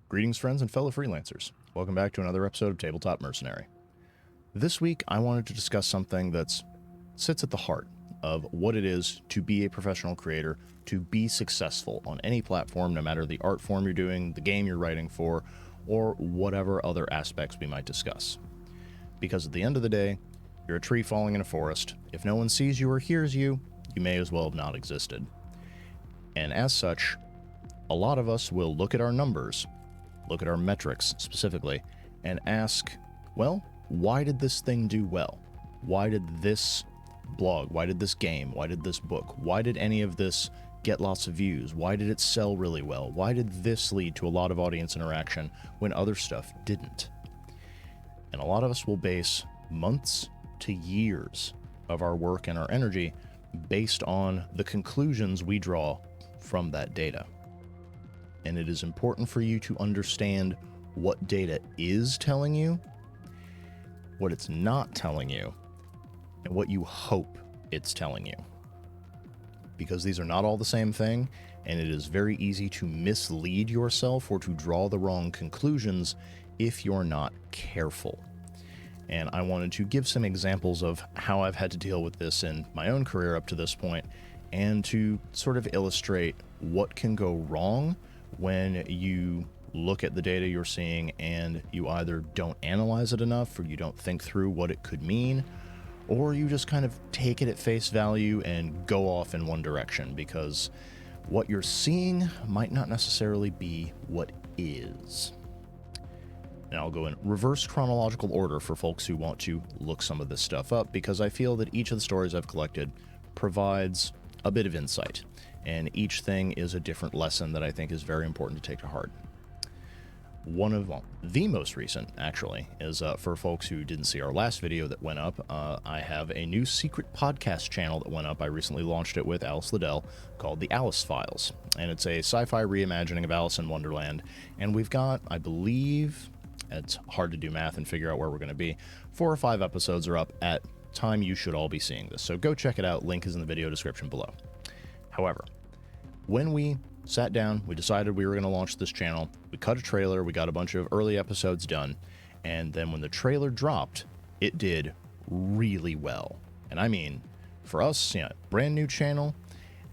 Greetings, friends and fellow freelancers. Welcome back to another episode of Tabletop Mercenary. This week, I wanted to discuss something that sits at the heart of what it is to be a professional creator, to be successful on any platform, no matter the art form you're doing, the game you're writing for, or whatever other aspects we might discuss. Because at the end of the day, you're a tree falling in a forest. If no one sees you or hears you, you may as well have not existed. And as such, a lot of us will look at our numbers, look at our metrics specifically, and ask, well, why did this thing do well? Why did this blog, why did this game, why did this book, why did any of this get lots of views? Why did it sell really well? Why did this lead to a lot of audience interaction when other stuff didn't? And a lot of us will base months to years of our work and our energy based on the conclusions we draw from that data. And it is important for you to understand what data is telling you, what it's not telling you, and what you hope it's telling you. Because these are not all the same thing, and it is very easy to mislead yourself or to draw the wrong conclusions if you're not careful. And I wanted to give some examples of how I've had to deal with this in my own career up to this point, and to sort of illustrate what can go wrong when you look at the data you're seeing and you either don't analyze it enough, or you don't think through what it could mean, or you just kind of take it at face value and go off in one direction, because what you're seeing might not necessarily be what is. And I'll go in reverse chronological order for folks who want to look some of this stuff up, because I feel that each of the stories I've collected provides a bit of insight, and each thing is a different lesson that I think is very important to take to heart. The most recent, actually, is for folks who didn't see our last video that went up. I have a new secret podcast channel that went up. I recently launched it with Alice Liddell, called The Alice Files, and it's a sci-fi reimagining of Alice in Wonderland. And we've got, I believe, it's hard to do math and figure out where we're going to be, 4 or 5 episodes are up at time you should all be seeing this, so go check it out. Link is in the video description below. However, when we sat down, we decided we were going to launch this channel, we cut a trailer, we got a bunch of early episodes done, and then when the trailer dropped, it did really well. And I mean, for us, brand new channel,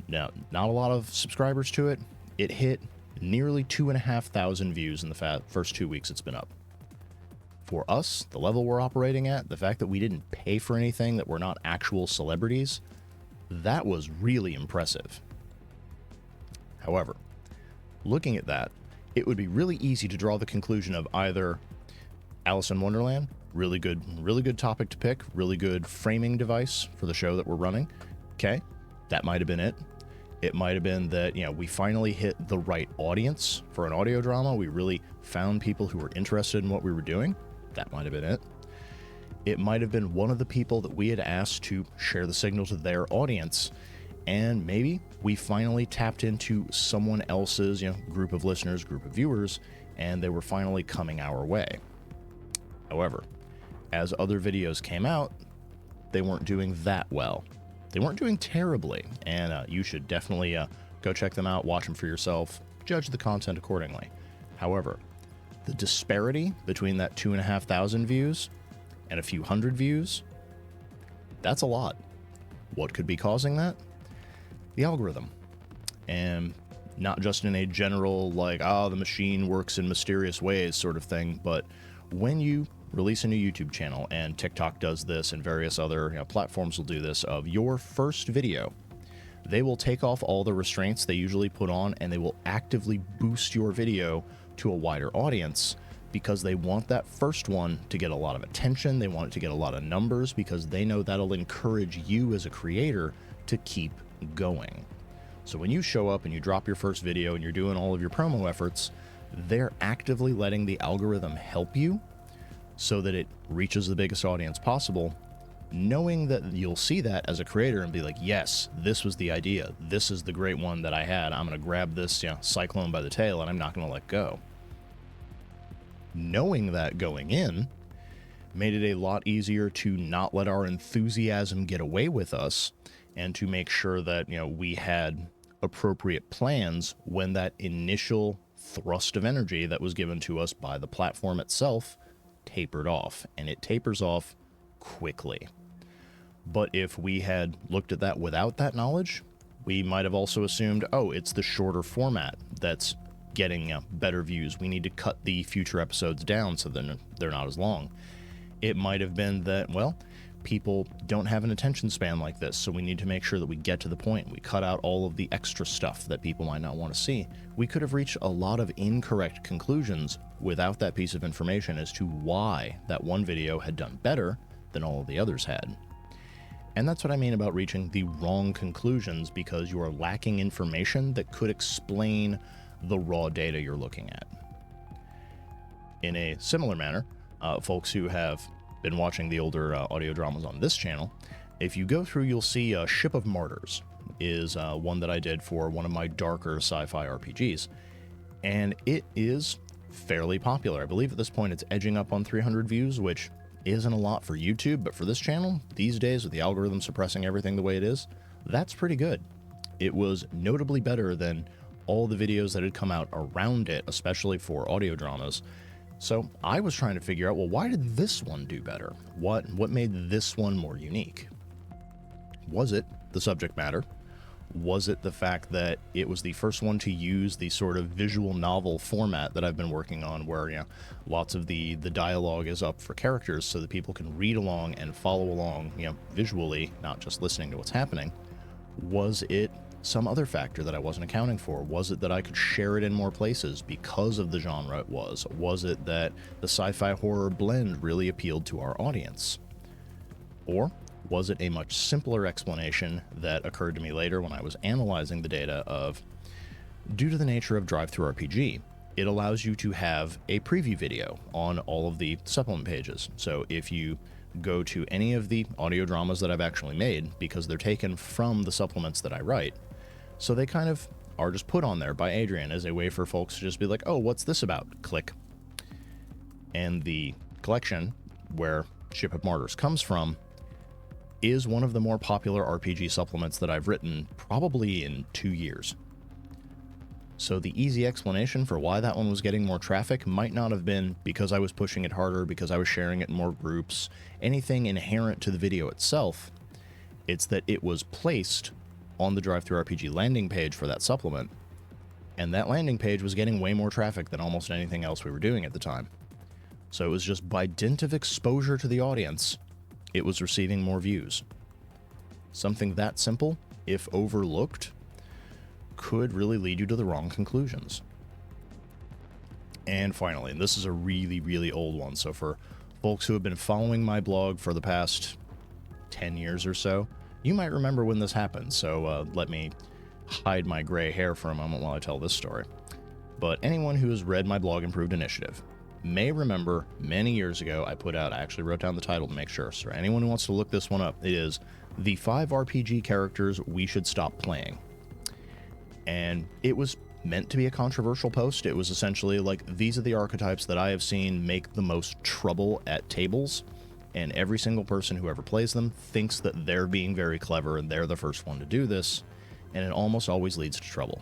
now not a lot of subscribers to it, it hit nearly 2,500 views in the first 2 weeks it's been up. For us, the level we're operating at, the fact that we didn't pay for anything, that we're not actual celebrities, that was really impressive. However, looking at that, it would be really easy to draw the conclusion of either Alice in Wonderland, really good topic to pick, really good framing device for the show that we're running. Okay, that might have been it. It might have been that, we finally hit the right audience for an audio drama. We really found people who were interested in what we were doing. That might have been it. It might have been one of the people that we had asked to share the signal to their audience, and maybe we finally tapped into someone else's, group of listeners, group of viewers, and they were finally coming our way. However, as other videos came out, they weren't doing that well. They weren't doing terribly, and you should definitely go check them out, watch them for yourself, judge the content accordingly. However, the disparity between that 2,500 views and a few hundred views, that's a lot. What could be causing that? The algorithm. And not just in a general, the machine works in mysterious ways sort of thing, but when you release a new YouTube channel, and TikTok does this and various other platforms will do this, of your first video, they will take off all the restraints they usually put on, and they will actively boost your video to a wider audience, because they want that first one to get a lot of attention. They want it to get a lot of numbers, because they know that'll encourage you as a creator to keep going. So when you show up and you drop your first video and you're doing all of your promo efforts, they're actively letting the algorithm help you so that it reaches the biggest audience possible, knowing that you'll see that as a creator and be like, yes, this was the idea. This is the great one that I had. I'm going to grab this cyclone by the tail, and I'm not going to let go. Knowing that going in made it a lot easier to not let our enthusiasm get away with us, and to make sure that, we had appropriate plans when that initial thrust of energy that was given to us by the platform itself tapered off, and it tapers off quickly. But if we had looked at that without that knowledge, we might have also assumed, oh, it's the shorter format that's getting better views. We need to cut the future episodes down so then they're not as long. It might have been that, well, people don't have an attention span like this, so we need to make sure that we get to the point. We cut out all of the extra stuff that people might not want to see. We could have reached a lot of incorrect conclusions without that piece of information as to why that one video had done better than all of the others had. And that's what I mean about reaching the wrong conclusions, because you are lacking information that could explain the raw data you're looking at. In a similar manner, folks who have been watching the older audio dramas on this channel, if you go through, you'll see Ship of Martyrs is one that I did for one of my darker sci-fi RPGs, and it is fairly popular. I believe at this point it's edging up on 300 views, which isn't a lot for YouTube, but for this channel, these days with the algorithm suppressing everything the way it is, that's pretty good. It was notably better than all the videos that had come out around it, especially for audio dramas. So I was trying to figure out, well, why did this one do better? What made this one more unique? Was it the subject matter? Was it the fact that it was the first one to use the sort of visual novel format that I've been working on, where, you know, lots of the dialogue is up for characters so that people can read along and follow along, you know, visually, not just listening to what's happening? Was it some other factor that I wasn't accounting for? Was it that I could share it in more places because of the genre it was? Was it that the sci-fi horror blend really appealed to our audience? Or was it a much simpler explanation that occurred to me later when I was analyzing the data of, due to the nature of Drive-Thru-RPG, it allows you to have a preview video on all of the supplement pages. So if you go to any of the audio dramas that I've actually made, because they're taken from the supplements that I write, so they kind of are just put on there by Adrian as a way for folks to just be like, oh, what's this about? Click. And the collection where Ship of Martyrs comes from is one of the more popular RPG supplements that I've written probably in 2 years. So the easy explanation for why that one was getting more traffic might not have been because I was pushing it harder, because I was sharing it in more groups, anything inherent to the video itself. It's that it was placed on the Drive-Thru-RPG landing page for that supplement, and that landing page was getting way more traffic than almost anything else we were doing at the time. So it was just by dint of exposure to the audience, it was receiving more views. Something that simple, if overlooked, could really lead you to the wrong conclusions. And finally, and this is a really, really old one, so for folks who have been following my blog for the past 10 years or so, you might remember when this happened, so let me hide my gray hair for a moment while I tell this story. But anyone who has read my blog Improved Initiative may remember many years ago I actually wrote down the title to make sure, so anyone who wants to look this one up, it is The 5 RPG Characters We Should Stop Playing. And it was meant to be a controversial post. It was essentially like, these are the archetypes that I have seen make the most trouble at tables, and every single person who ever plays them thinks that they're being very clever and they're the first one to do this, and it almost always leads to trouble.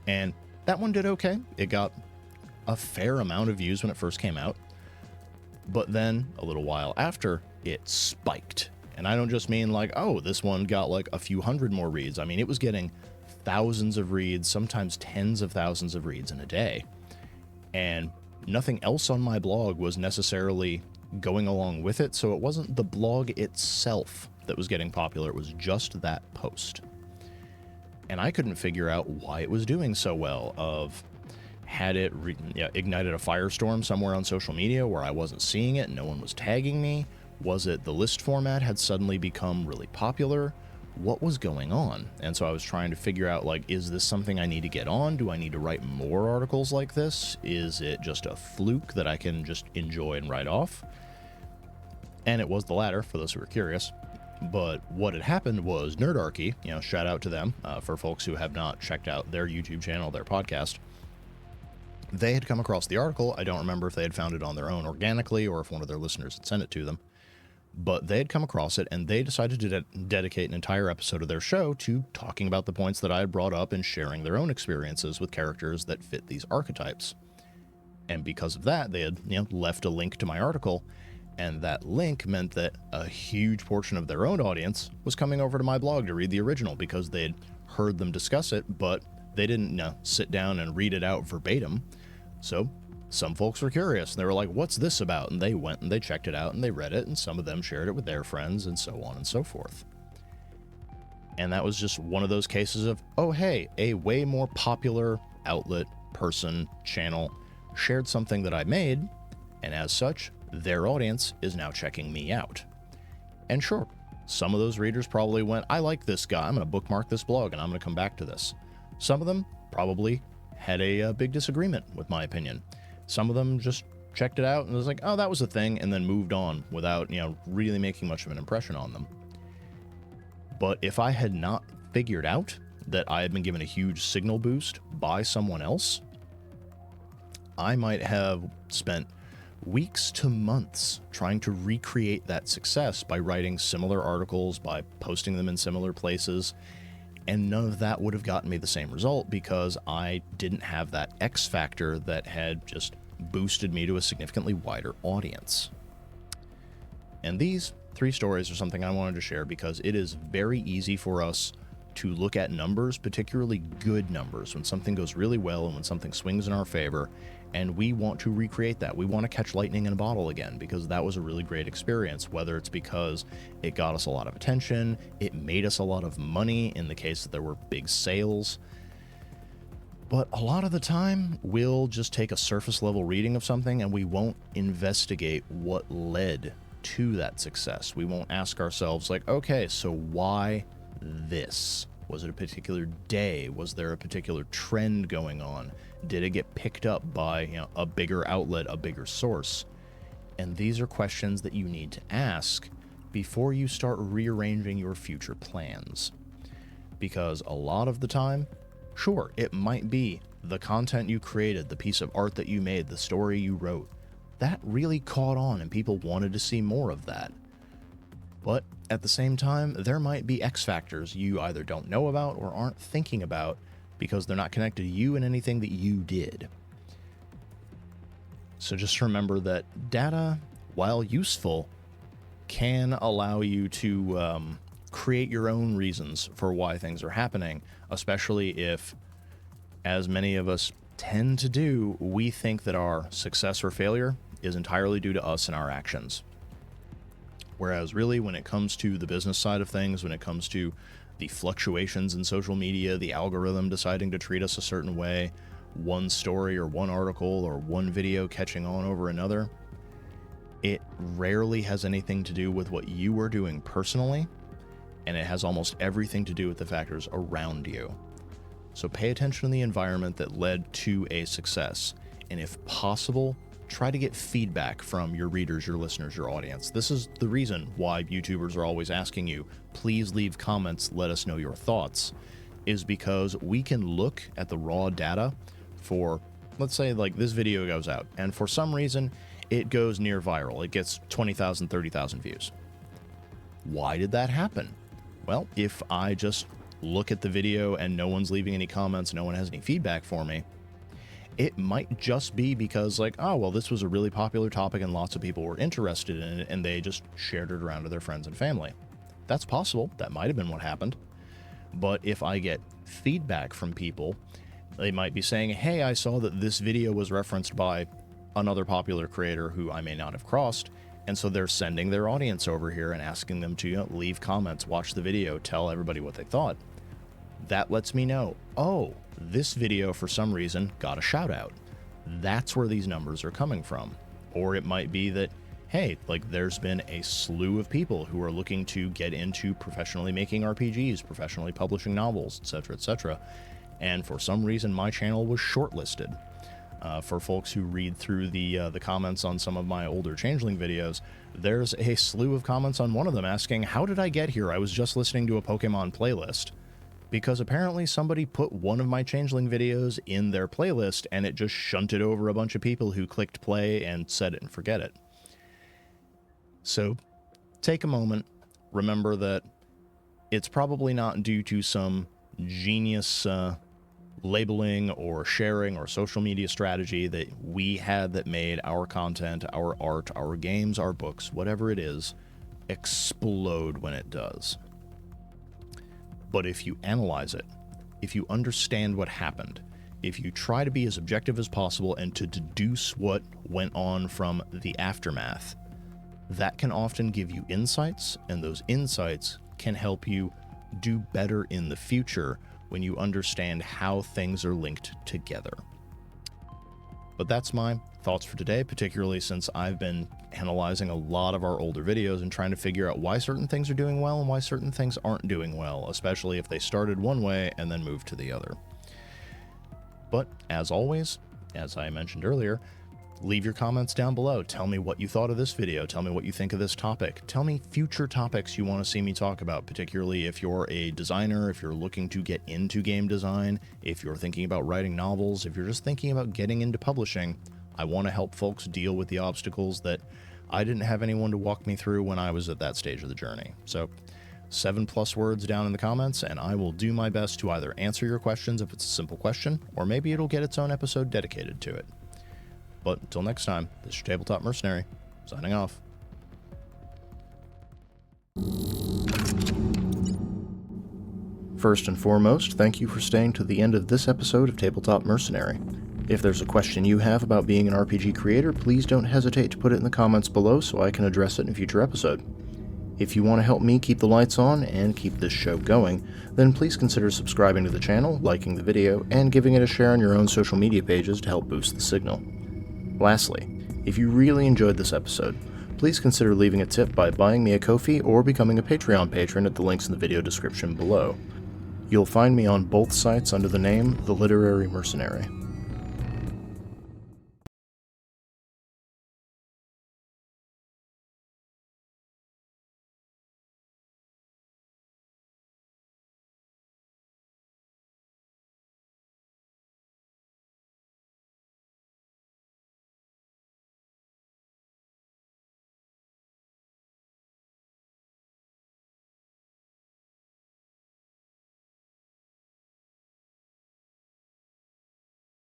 And that one did okay. It got a fair amount of views when it first came out, but then a little while after, it spiked. And I don't just mean like, oh, this one got like a few hundred more reads. I mean, it was getting thousands of reads, sometimes tens of thousands of reads in a day. And nothing else on my blog was necessarily going along with it, so it wasn't the blog itself that was getting popular, it was just that post. And I couldn't figure out why it was doing so well. Had it ignited a firestorm somewhere on social media where I wasn't seeing it and no one was tagging me? Was it the list format had suddenly become really popular? What was going on? And so I was trying to figure out, like, is this something I need to get on? Do I need to write more articles like this? Is it just a fluke that I can just enjoy and write off? And it was the latter, for those who were curious. But what had happened was Nerdarchy, shout out to them, for folks who have not checked out their YouTube channel, their podcast. They had come across the article. I don't remember if they had found it on their own organically or if one of their listeners had sent it to them. but they had come across it and they decided to dedicate an entire episode of their show to talking about the points that I had brought up and sharing their own experiences with characters that fit these archetypes. And because of that, they had left a link to my article, and that link meant that a huge portion of their own audience was coming over to my blog to read the original because they'd heard them discuss it, but they didn't sit down and read it out verbatim. So some folks were curious, and they were like, what's this about? And they went and they checked it out and they read it, and some of them shared it with their friends, and so on and so forth. And that was just one of those cases of, oh hey, a way more popular outlet, person, channel shared something that I made, and as such, their audience is now checking me out. And sure, some of those readers probably went, I like this guy, I'm going to bookmark this blog and I'm going to come back to this. Some of them probably had a big disagreement with my opinion. Some of them just checked it out and was like, oh, that was a thing, and then moved on without, really making much of an impression on them. But if I had not figured out that I had been given a huge signal boost by someone else, I might have spent weeks to months trying to recreate that success by writing similar articles, by posting them in similar places, and none of that would have gotten me the same result because I didn't have that X factor that had just boosted me to a significantly wider audience. And these 3 stories are something I wanted to share because it is very easy for us to look at numbers, particularly good numbers, when something goes really well and when something swings in our favor, and we want to recreate that. We want to catch lightning in a bottle again because that was a really great experience, whether it's because it got us a lot of attention, it made us a lot of money in the case that there were big sales. But a lot of the time, we'll just take a surface level reading of something and we won't investigate what led to that success. We won't ask ourselves like, okay, so why this? Was it a particular day? Was there a particular trend going on? Did it get picked up by a bigger outlet, a bigger source? And these are questions that you need to ask before you start rearranging your future plans. Because a lot of the time, sure, it might be the content you created, the piece of art that you made, the story you wrote, that really caught on and people wanted to see more of that. But at the same time, there might be X factors you either don't know about or aren't thinking about because they're not connected to you and anything that you did. So just remember that data, while useful, can allow you to create your own reasons for why things are happening, especially if, as many of us tend to do, we think that our success or failure is entirely due to us and our actions. Whereas really, when it comes to the business side of things, when it comes to the fluctuations in social media, the algorithm deciding to treat us a certain way, one story or one article or one video catching on over another, it rarely has anything to do with what you are doing personally, and it has almost everything to do with the factors around you. So pay attention to the environment that led to a success, and if possible, try to get feedback from your readers, your listeners, your audience. This is the reason why YouTubers are always asking you, please leave comments, let us know your thoughts, is because we can look at the raw data for, let's say like this video goes out, and for some reason it goes near viral. It gets 20,000, 30,000 views. Why did that happen? Well, if I just look at the video and no one's leaving any comments, no one has any feedback for me, it might just be because like, oh, well, this was a really popular topic and lots of people were interested in it and they just shared it around to their friends and family. That's possible. That might have been what happened. But if I get feedback from people, they might be saying, hey, I saw that this video was referenced by another popular creator who I may not have crossed. And so they're sending their audience over here and asking them to leave comments, watch the video, tell everybody what they thought. That lets me know, oh, this video for some reason got a shout out. That's where these numbers are coming from. Or it might be that, hey, like there's been a slew of people who are looking to get into professionally making RPGs, professionally publishing novels, etc., and for some reason my channel was shortlisted. For folks who read through the comments on some of my older Changeling videos, there's a slew of comments on one of them asking, how did I get here? I was just listening to a Pokemon playlist. Because apparently somebody put one of my Changeling videos in their playlist and it just shunted over a bunch of people who clicked play and set it and forget it. So take a moment, remember that it's probably not due to some genius labeling or sharing or social media strategy that we had that made our content, our art, our games, our books, whatever it is, explode when it does. But if you analyze it, if you understand what happened, if you try to be as objective as possible and to deduce what went on from the aftermath, that can often give you insights, and those insights can help you do better in the future when you understand how things are linked together. But that's my thoughts for today, particularly since I've been analyzing a lot of our older videos and trying to figure out why certain things are doing well and why certain things aren't doing well, especially if they started one way and then moved to the other. But as always, as I mentioned earlier, leave your comments down below. Tell me what you thought of this video. Tell me what you think of this topic. Tell me future topics you want to see me talk about, particularly if you're a designer, if you're looking to get into game design, if you're thinking about writing novels, if you're just thinking about getting into publishing. I want to help folks deal with the obstacles that I didn't have anyone to walk me through when I was at that stage of the journey. So 7+ words down in the comments, and I will do my best to either answer your questions if it's a simple question, or maybe it'll get its own episode dedicated to it. But until next time, this is your Tabletop Mercenary, signing off. First and foremost, thank you for staying to the end of this episode of Tabletop Mercenary. If there's a question you have about being an RPG creator, please don't hesitate to put it in the comments below so I can address it in a future episode. If you want to help me keep the lights on and keep this show going, then please consider subscribing to the channel, liking the video, and giving it a share on your own social media pages to help boost the signal. Lastly, if you really enjoyed this episode, please consider leaving a tip by buying me a Ko-fi or becoming a Patreon patron at the links in the video description below. You'll find me on both sites under the name The Literary Mercenary.